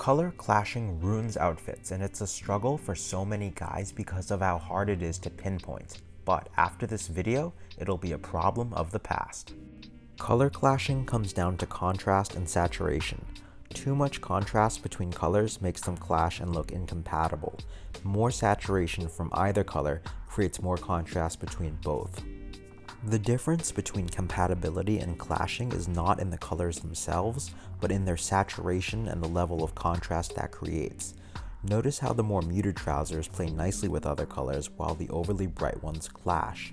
Color clashing ruins outfits, and it's a struggle for so many guys because of how hard it is to pinpoint. But after this video, it'll be a problem of the past. Color clashing comes down to contrast and saturation. Too much contrast between colors makes them clash and look incompatible. More saturation from either color creates more contrast between both. The difference between compatibility and clashing is not in the colors themselves, but in their saturation and the level of contrast that creates. Notice how the more muted trousers play nicely with other colors while the overly bright ones clash.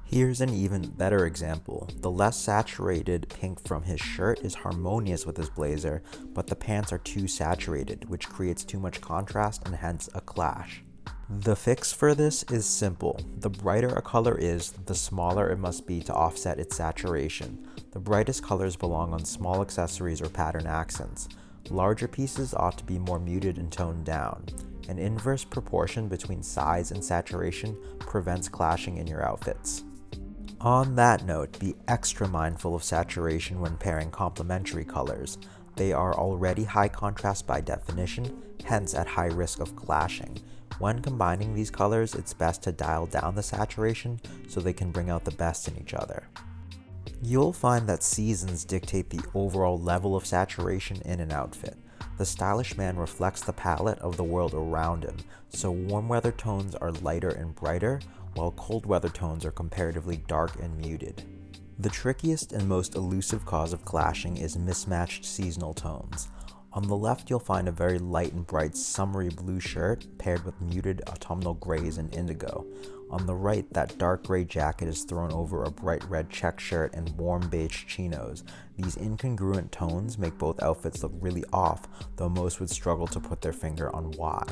Here's an even better example. The less saturated pink from his shirt is harmonious with his blazer, but the pants are too saturated, which creates too much contrast and hence a clash. The fix for this is simple. The brighter a color is, the smaller it must be to offset its saturation. The brightest colors belong on small accessories or pattern accents. Larger pieces ought to be more muted and toned down. An inverse proportion between size and saturation prevents clashing in your outfits. On that note, be extra mindful of saturation when pairing complementary colors. They are already high contrast by definition, hence at high risk of clashing. When combining these colors, it's best to dial down the saturation so they can bring out the best in each other. You'll find that seasons dictate the overall level of saturation in an outfit. The stylish man reflects the palette of the world around him, so warm weather tones are lighter and brighter, while cold weather tones are comparatively dark and muted. The trickiest and most elusive cause of clashing is mismatched seasonal tones. On the left, you'll find a very light and bright summery blue shirt paired with muted autumnal grays and indigo. On the right, that dark gray jacket is thrown over a bright red check shirt and warm beige chinos. These incongruent tones make both outfits look really off, though most would struggle to put their finger on why.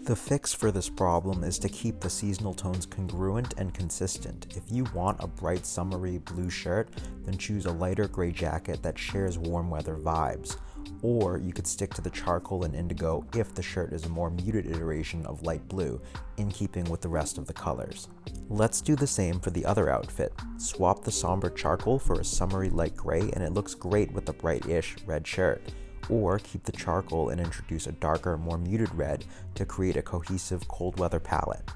The fix for this problem is to keep the seasonal tones congruent and consistent. If you want a bright summery blue shirt, then choose a lighter gray jacket that shares warm weather vibes. Or you could stick to the charcoal and indigo if the shirt is a more muted iteration of light blue, in keeping with the rest of the colors. Let's do the same for the other outfit. Swap the somber charcoal for a summery light gray and it looks great with a bright-ish red shirt. Or keep the charcoal and introduce a darker, more muted red to create a cohesive cold weather palette.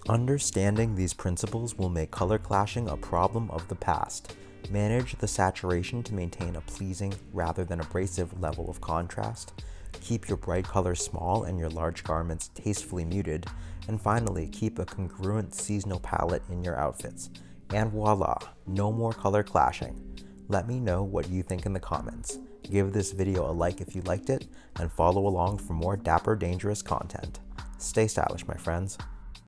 Understanding these principles will make color clashing a problem of the past. Manage the saturation to maintain a pleasing rather than abrasive level of contrast. Keep your bright colors small and your large garments tastefully muted. And finally, keep a congruent seasonal palette in your outfits. And voila, no more color clashing. Let me know what you think in the comments. Give this video a like if you liked it, and follow along for more dapper dangerous content. Stay stylish, my friends.